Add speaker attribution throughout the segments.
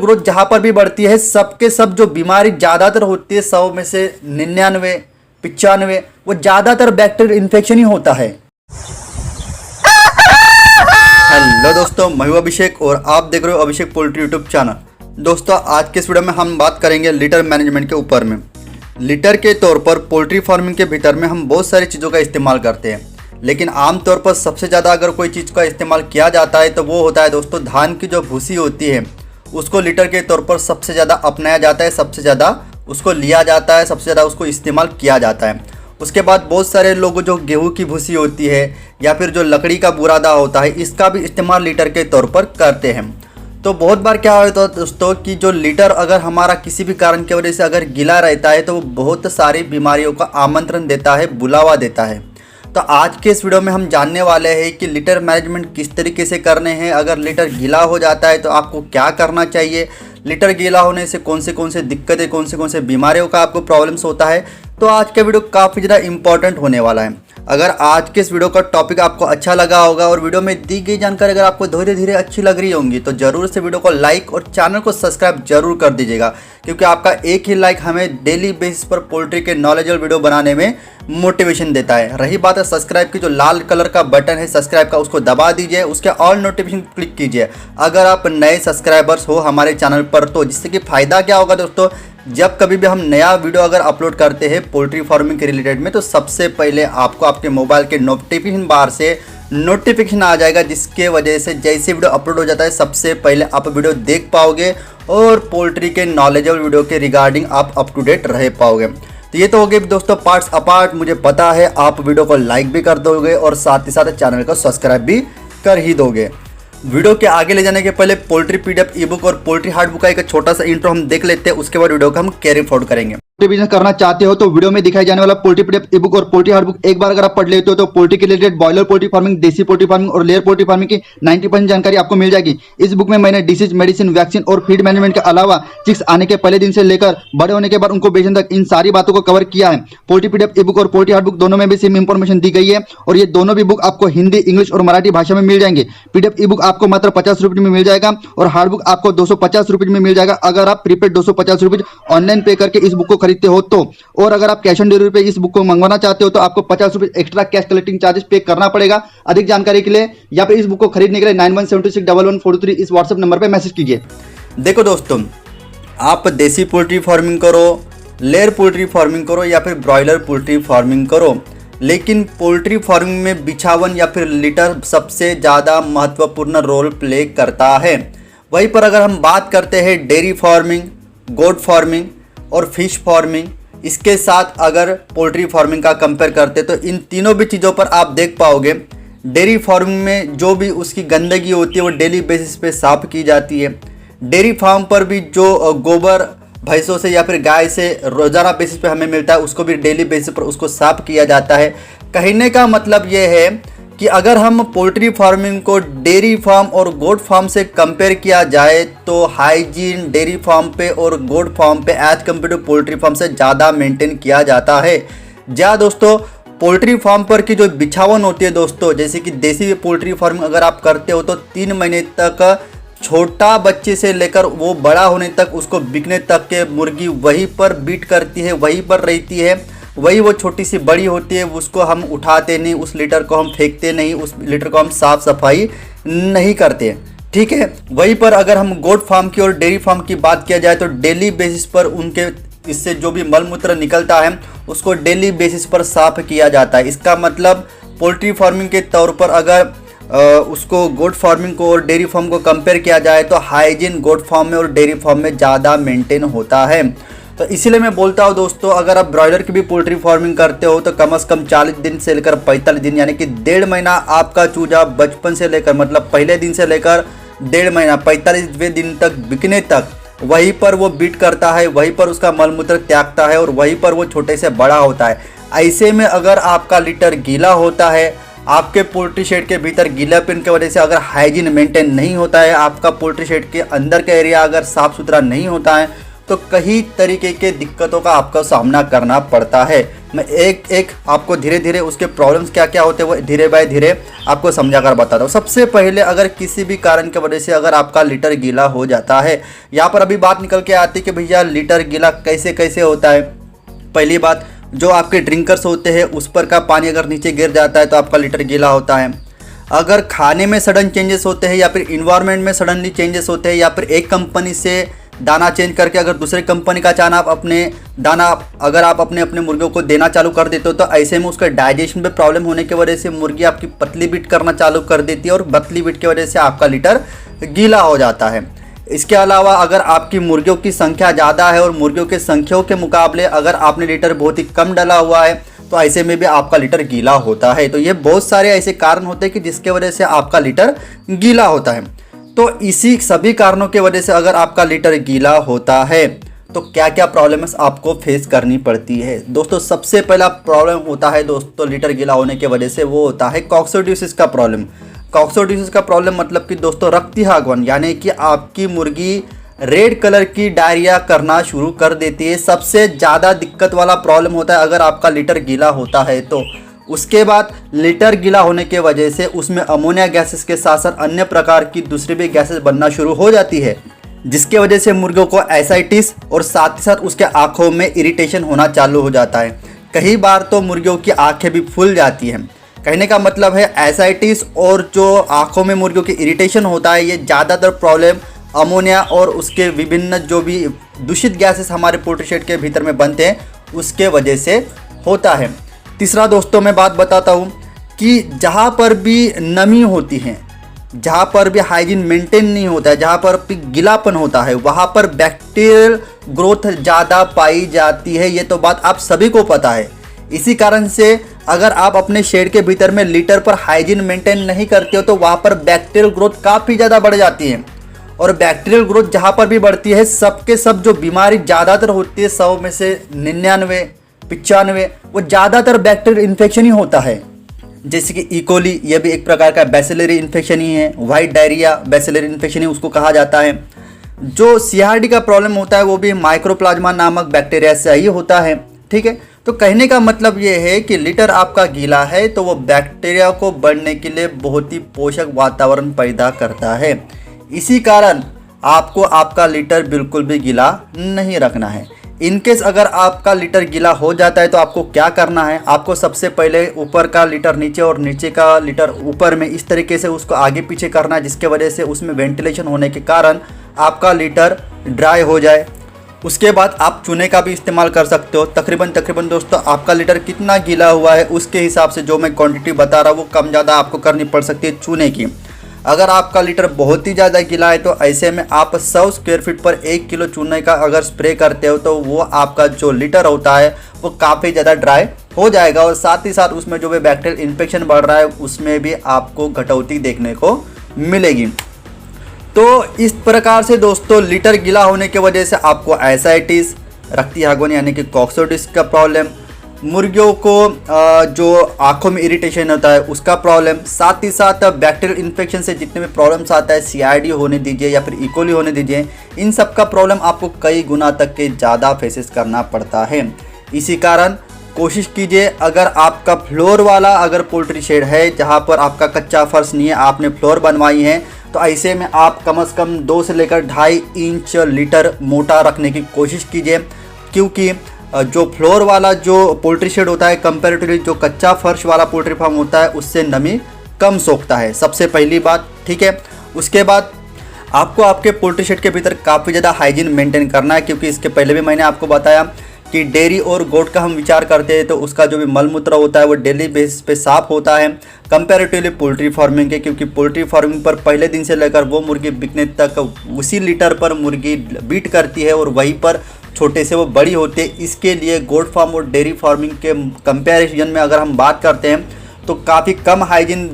Speaker 1: Growth जहाँ पर भी बढ़ती है सबके सब जो बीमारी ज़्यादातर होती है 100 में से 99 95 वो ज़्यादातर बैक्टीरियल इन्फेक्शन ही होता है। हेलो दोस्तों, मैं हूं अभिषेक और आप देख रहे हो अभिषेक पोल्ट्री यूट्यूब चैनल। दोस्तों आज के इस वीडियो में हम बात करेंगे लिटर मैनेजमेंट के ऊपर में। लिटर के तौर पर पोल्ट्री फार्मिंग के भीतर में हम बहुत सारी चीज़ों का इस्तेमाल करते हैं, लेकिन आमतौर पर सबसे ज़्यादा अगर कोई चीज़ का इस्तेमाल किया जाता है तो वो होता है दोस्तों धान की जो भूसी होती है उसको लिटर के तौर पर सबसे ज़्यादा अपनाया जाता है, सबसे ज़्यादा उसको लिया जाता है, सबसे ज़्यादा उसको इस्तेमाल किया जाता है। उसके बाद बहुत सारे लोग जो गेहूं की भूसी होती है या फिर जो लकड़ी का बुरादा होता है इसका भी इस्तेमाल लिटर के तौर पर करते हैं। तो बहुत बार क्या होता है दोस्तों कि जो लिटर अगर हमारा किसी भी कारण की वजह से अगर गीला रहता है तो वो बहुत सारी बीमारियों का आमंत्रण देता है, बुलावा देता है। तो आज के इस वीडियो में हम जानने वाले हैं कि लिटर मैनेजमेंट किस तरीके से करने हैं। अगर लिटर गीला हो जाता है तो आपको क्या करना चाहिए, लिटर गीला होने से कौन से दिक्कतें, कौन से बीमारियों का आपको प्रॉब्लम्स होता है। तो आज का वीडियो काफ़ी ज़्यादा इंपॉर्टेंट होने वाला है। अगर आज के इस वीडियो का टॉपिक आपको अच्छा लगा होगा और वीडियो में दी गई जानकारी अगर आपको धीरे धीरे अच्छी लग रही होंगी तो ज़रूर से वीडियो को लाइक और चैनल को सब्सक्राइब जरूर कर दीजिएगा, क्योंकि आपका एक ही लाइक हमें डेली बेसिस पर पोल्ट्री के नॉलेजेबल वीडियो बनाने में मोटिवेशन देता है। रही बात है सब्सक्राइब की, जो लाल कलर का बटन है सब्सक्राइब का उसको दबा दीजिए, उसके ऑल नोटिफिकेशन क्लिक कीजिए अगर आप नए सब्सक्राइबर्स हो हमारे चैनल पर। तो जिससे कि फ़ायदा क्या होगा दोस्तों, जब कभी भी हम नया वीडियो अगर अपलोड करते हैं पोल्ट्री फार्मिंग के रिलेटेड में तो सबसे पहले आपको आपके मोबाइल के नोटिफिकेशन बार से नोटिफिकेशन आ जाएगा, जिसके वजह से जैसे वीडियो अपलोड हो जाता है सबसे पहले आप वीडियो देख पाओगे और पोल्ट्री के नॉलेजेबल वीडियो के रिगार्डिंग आप अप टू डेट रह पाओगे। तो ये तो हो गए दोस्तों पार्ट्स अपार्ट। मुझे पता है आप वीडियो को लाइक भी कर दोगे और साथ ही साथ चैनल को सब्सक्राइब भी कर ही दोगे। वीडियो के आगे ले जाने के पहले पोल्ट्री पीडीएफ ई बुक और पोल्ट्री हार्ड बुक का एक छोटा सा इंट्रो हम देख लेते हैं, उसके बाद वीडियो को हम कैरी फॉरवर्ड करेंगे। बिजनेस करना चाहते हो तो वीडियो में दिखाई जाने वाला पोल्ट्री पीडीएफ ई बुक और पोल्ट्री हार्ड बुक एक बार अगर आप पढ़ लेते हो तो पोल्ट्री के रिलेटेड बॉयलर पोल्ट्री फार्मिंग, देसी पोल्ट्री फार्मिंग और लेयर पोल्ट्री फार्मिंग की 90% जानकारी आपको मिल जाएगी। इस बुक में मैंने डिसीज, मेडिसिन, वैक्सीन और फीड मैनेजमेंट के अलावा चिक्स आने के पहले दिन से लेकर बड़े होने के बाद उनको बेचने तक इन सारी बातों को कवर किया है। पोल्ट्री पीडीएफ ई बुक और पोल्ट्री हार्ड बुक दोनों में भी सेम इंफॉर्मेशन दी गई है और ये दोनों भी बुक आपको हिंदी, इंग्लिश और मराठी भाषा में मिल जाएंगे। पीडीएफ ई बुक आपको मात्र 50 रुपये में मिल जाएगा और हार्ड बुक आपको 250 रुपये में मिल जाएगा अगर आप प्रीपेड 250 रुपये ऑनलाइन पे करके इस बुक को खरीदते हो तो। और अगर आप कैश ऑन डिलीवरी पे इस बुक को मंगवाना चाहते हो तो आपको 50 रुपये एक्स्ट्रा कैश कलेक्टिंग चार्जेस पे करना पड़ेगा। अधिक जानकारी के लिए या फिर इस बुक को खरीदने के लिए 91761143 इस व्हाट्सएप नंबर पे मैसेज कीजिए। देखो दोस्तों, आप देसी पोल्ट्री फार्मिंग करो, लेयर पोल्ट्री फार्मिंग करो या फिर ब्रॉयलर पोल्ट्री फार्मिंग करो, लेकिन पोल्ट्री फार्मिंग में बिछावन या फिर लिटर सबसे ज़्यादा महत्वपूर्ण रोल प्ले करता है। वहीं पर अगर हम बात करते हैं डेयरी फार्मिंग, गोट फार्मिंग और फिश फार्मिंग, इसके साथ अगर पोल्ट्री फार्मिंग का कंपेयर करते तो इन तीनों भी चीज़ों पर आप देख पाओगे डेयरी फार्मिंग में जो भी उसकी गंदगी होती है वो डेली बेसिस पे साफ़ की जाती है। डेयरी फार्म पर भी जो गोबर भैंसों से या फिर गाय से रोज़ाना बेसिस पे हमें मिलता है उसको भी डेली बेसिस पर उसको साफ़ किया जाता है। कहने का मतलब ये है कि अगर हम पोल्ट्री फार्मिंग को डेयरी फार्म और गोट फार्म से कंपेयर किया जाए तो हाइजीन डेयरी फार्म पे और गोट फार्म पे as compare to poultry farm से ज़्यादा मेंटेन किया जाता है। दोस्तों पोल्ट्री फार्म पर की जो बिछावन होती है दोस्तों, जैसे कि देसी पोल्ट्री फार्मिंग अगर आप करते हो तो 3 महीने तक छोटा बच्चे से लेकर वो बड़ा होने तक उसको बिकने तक के मुर्गी वहीं पर बीट करती है, वहीं पर रहती है, वही वो छोटी सी बड़ी होती है, उसको हम उठाते नहीं, उस लीटर को हम फेंकते नहीं, उस लीटर को हम साफ़ सफाई नहीं करते, ठीक है। वहीं पर अगर हम गोट फार्म की और डेयरी फार्म की बात किया जाए तो डेली बेसिस पर उनके इससे जो भी मल मूत्र निकलता है उसको डेली बेसिस पर साफ़ किया जाता है। इसका मतलब पोल्ट्री फार्मिंग के तौर पर अगर उसको गोट फार्मिंग को और डेयरी फार्म को कंपेयर किया जाए तो हाइजीन गोट फार्म में और डेयरी फार्म में ज़्यादा मेंटेन होता है। तो इसीलिए मैं बोलता हूँ दोस्तों, अगर आप ब्रॉयलर की भी पोल्ट्री फार्मिंग करते हो तो कम से कम 40 दिन से लेकर 45 दिन यानी कि 1.5 महीना आपका चूजा बचपन से लेकर मतलब पहले दिन से लेकर 1.5 महीना 45वें दिन तक बिकने तक वहीं पर वो बीट करता है, वहीं पर उसका मलमूत्र त्यागता है और वहीं पर वो छोटे से बड़ा होता है। ऐसे में अगर आपका लिटर गीला होता है, आपके पोल्ट्री शेड के भीतर गीलापन की वजह से अगर हाइजीन मेंटेन नहीं होता है, आपका पोल्ट्री शेड के अंदर का एरिया अगर साफ़ सुथरा नहीं होता है तो कई तरीके के दिक्कतों का आपका सामना करना पड़ता है। मैं एक एक आपको धीरे धीरे उसके प्रॉब्लम्स क्या क्या होते हैं वो धीरे बाय धीरे आपको समझा कर बताता हूँ। सबसे पहले अगर किसी भी कारण की वजह से अगर आपका लीटर गीला हो जाता है, यहाँ पर अभी बात निकल के आती है कि भैया लीटर गीला कैसे कैसे होता है। पहली बात, जो आपके ड्रिंकर्स होते हैं उस पर का पानी अगर नीचे गिर जाता है तो आपका लीटर गीला होता है। अगर खाने में सडन चेंजेस होते हैं या फिर इन्वायरमेंट में सडनली चेंजेस होते हैं या फिर एक कंपनी से दाना चेंज करके अगर दूसरे कंपनी का चाना आप अपने दाना अगर आप अपने अपने मुर्गियों को देना चालू कर देते हो तो ऐसे में उसका डाइजेशन पे प्रॉब्लम होने की वजह से मुर्गी आपकी पतली बीट करना चालू कर देती है और पतली बीट की वजह से आपका लीटर गीला हो जाता है। इसके अलावा अगर आपकी मुर्गियों की संख्या ज़्यादा है और मुर्गियों के संख्याओं के मुकाबले अगर आपने लीटर बहुत ही कम डाला हुआ है तो ऐसे में भी आपका लीटर गीला होता है। तो ये बहुत सारे ऐसे कारण होते हैं कि जिसके वजह से आपका लीटर गीला होता है। तो इसी सभी कारणों की वजह से अगर आपका लीटर गीला होता है तो क्या क्या प्रॉब्लम्स आपको फेस करनी पड़ती है। दोस्तों सबसे पहला प्रॉब्लम होता है दोस्तों लीटर गीला होने की वजह से, वो होता है कॉक्सोडियोसिस का प्रॉब्लम। कॉक्सोडियोसिस का प्रॉब्लम मतलब कि दोस्तों रक्ती आगमन, यानी कि आपकी मुर्गी रेड कलर की डायरिया करना शुरू कर देती है। सबसे ज़्यादा दिक्कत वाला प्रॉब्लम होता है अगर आपका लीटर गीला होता है तो। उसके बाद लीटर गीला होने के वजह से उसमें अमोनिया गैसेस के साथ साथ अन्य प्रकार की दूसरी भी गैसेस बनना शुरू हो जाती है, जिसके वजह से मुर्गियों को एसाइटिस और साथ ही साथ उसके आँखों में इरिटेशन होना चालू हो जाता है। कई बार तो मुर्गियों की आँखें भी फूल जाती हैं। कहने का मतलब है एसाइटिस और जो आँखों में मुर्गियों की इरिटेशन होता है ये ज़्यादातर प्रॉब्लम अमोनिया और उसके विभिन्न जो भी दूषित गैसेस हमारे पोल्ट्री शेड के भीतर में बनते हैं उसके वजह से होता है। तीसरा दोस्तों मैं बात बताता हूँ कि जहाँ पर भी नमी होती है, जहाँ पर भी हाइजीन मेंटेन नहीं होता है, जहाँ पर भी गीलापन होता है वहाँ पर बैक्टीरियल ग्रोथ ज़्यादा पाई जाती है। ये तो बात आप सभी को पता है। इसी कारण से अगर आप अपने शेड के भीतर में लीटर पर हाइजीन मेंटेन नहीं करते हो तो वहाँ पर बैक्टीरियल ग्रोथ काफ़ी ज़्यादा बढ़ जाती है। और बैक्टीरियल ग्रोथ जहाँ पर भी बढ़ती है सबके सब जो बीमारी ज़्यादातर होती है 100 में से 99-95 वो ज़्यादातर बैक्टीरियल इन्फेक्शन ही होता है। जैसे कि इकोली, ये भी एक प्रकार का बैसिलरी इन्फेक्शन ही है। वाइट डायरिया बैसिलरी इन्फेक्शन ही उसको कहा जाता है। जो सीआरडी का प्रॉब्लम होता है वो भी माइक्रोप्लाज्मा नामक बैक्टीरिया से ही होता है। ठीक है, तो कहने का मतलब ये है कि लीटर आपका गीला है तो वो बैक्टीरिया को बढ़ने के लिए बहुत ही पोषक वातावरण पैदा करता है। इसी कारण आपको आपका लीटर बिल्कुल भी गीला नहीं रखना है। इनकेस अगर आपका लीटर गीला हो जाता है तो आपको क्या करना है, आपको सबसे पहले ऊपर का लीटर नीचे और नीचे का लीटर ऊपर में इस तरीके से उसको आगे पीछे करना है, जिसके वजह से उसमें वेंटिलेशन होने के कारण आपका लीटर ड्राई हो जाए। उसके बाद आप चूने का भी इस्तेमाल कर सकते हो। तकरीबन दोस्तों आपका लीटर कितना गीला हुआ है उसके हिसाब से जो मैं क्वांटिटी बता रहा हूँ वो कम ज़्यादा आपको करनी पड़ सकती है चूने की। अगर आपका लीटर बहुत ही ज़्यादा गीला है तो ऐसे में आप 100 स्क्वायर फीट पर 1 किलो चूने का अगर स्प्रे करते हो तो वो आपका जो लीटर होता है वो काफ़ी ज़्यादा ड्राई हो जाएगा और साथ ही साथ उसमें जो भी बैक्टीरियल इन्फेक्शन बढ़ रहा है उसमें भी आपको कटौती देखने को मिलेगी। तो इस प्रकार से दोस्तों लीटर गीला होने की वजह से आपको एसाइटिस, रक्ती आगमन यानी कि कॉक्सोडियोसिस का प्रॉब्लम, मुर्गियों को जो आँखों में इरिटेशन होता है उसका प्रॉब्लम, साथ ही साथ बैक्टीरियल इन्फेक्शन से जितने भी प्रॉब्लम्स आता है सीआरडी होने दीजिए या फिर इकोली होने दीजिए, इन सब का प्रॉब्लम आपको कई गुना तक के ज़्यादा फेसेस करना पड़ता है। इसी कारण कोशिश कीजिए अगर आपका फ्लोर वाला अगर पोल्ट्री शेड है जहाँ पर आपका कच्चा फर्श नहीं है, आपने फ्लोर बनवाई है, तो ऐसे में आप कम से कम 2 से लेकर 2.5 इंच लीटर मोटा रखने की कोशिश कीजिए, क्योंकि जो फ्लोर वाला जो पोल्ट्री शेड होता है कंपैरेटिवली जो कच्चा फर्श वाला पोल्ट्री फार्म होता है उससे नमी कम सोखता है, सबसे पहली बात। ठीक है, उसके बाद आपको आपके पोल्ट्री शेड के भीतर काफ़ी ज़्यादा हाइजीन मेंटेन करना है, क्योंकि इसके पहले भी मैंने आपको बताया कि डेयरी और गोट का हम विचार करते हैं तो उसका जो भी मलमूत्र होता है वो डेली बेसिस पे साफ़ होता है कंपैरेटिवली पोल्ट्री फार्मिंग के, क्योंकि पोल्ट्री फार्मिंग पर पहले दिन से लेकर वो मुर्गी बिकने तक उसी लीटर पर मुर्गी बीट करती है और वहीं पर छोटे से वो बड़ी होती है। इसके लिए गोट फार्म और डेयरी फार्मिंग के कंपैरिजन में अगर हम बात करते हैं तो काफ़ी कम हाइजीन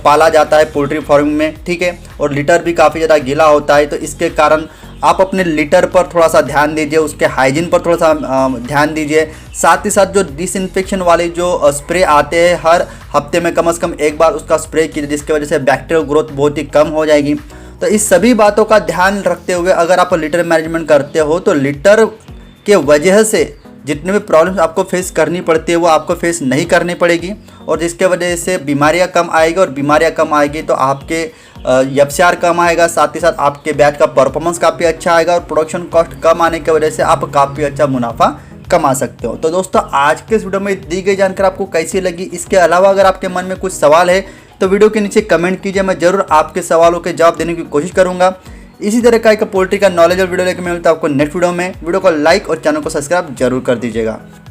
Speaker 1: पाला जाता है पोल्ट्री फार्मिंग में। ठीक है, और लीटर भी काफ़ी ज़्यादा गीला होता है, तो इसके कारण आप अपने लीटर पर थोड़ा सा ध्यान दीजिए, उसके हाइजीन पर थोड़ा सा ध्यान दीजिए। साथ ही साथ जो डिसइंफेक्शन वाले जो स्प्रे आते हैं हर हफ्ते में कम से कम एक बार उसका स्प्रे कीजिए, जिसकी वजह से बैक्टीरियल ग्रोथ बहुत ही कम हो जाएगी। तो इस सभी बातों का ध्यान रखते हुए अगर आप लीटर मैनेजमेंट करते हो तो लीटर के वजह से जितने भी प्रॉब्लम्स आपको फेस करनी पड़ती है वो आपको फेस नहीं करनी पड़ेगी, और जिसके वजह से बीमारियां कम आएगी, और बीमारियां कम आएगी तो आपके एफसीआर कम आएगा, साथ ही साथ आपके बैच का परफॉर्मेंस काफ़ी अच्छा आएगा, और प्रोडक्शन कॉस्ट कम आने की वजह से आप काफ़ी अच्छा मुनाफा कमा सकते हो। तो दोस्तों आज के इस वीडियो में दी गई जानकारी आपको कैसी लगी, इसके अलावा अगर आपके मन में कुछ सवाल है तो वीडियो के नीचे कमेंट कीजिए, मैं जरूर आपके सवालों के जवाब देने की कोशिश करूंगा। इसी तरह का एक पोल्ट्री का नॉलेज और वीडियो लेकर मैं मिलता हूं आपको नेक्स्ट वीडियो में। वीडियो को लाइक और चैनल को सब्सक्राइब जरूर कर दीजिएगा।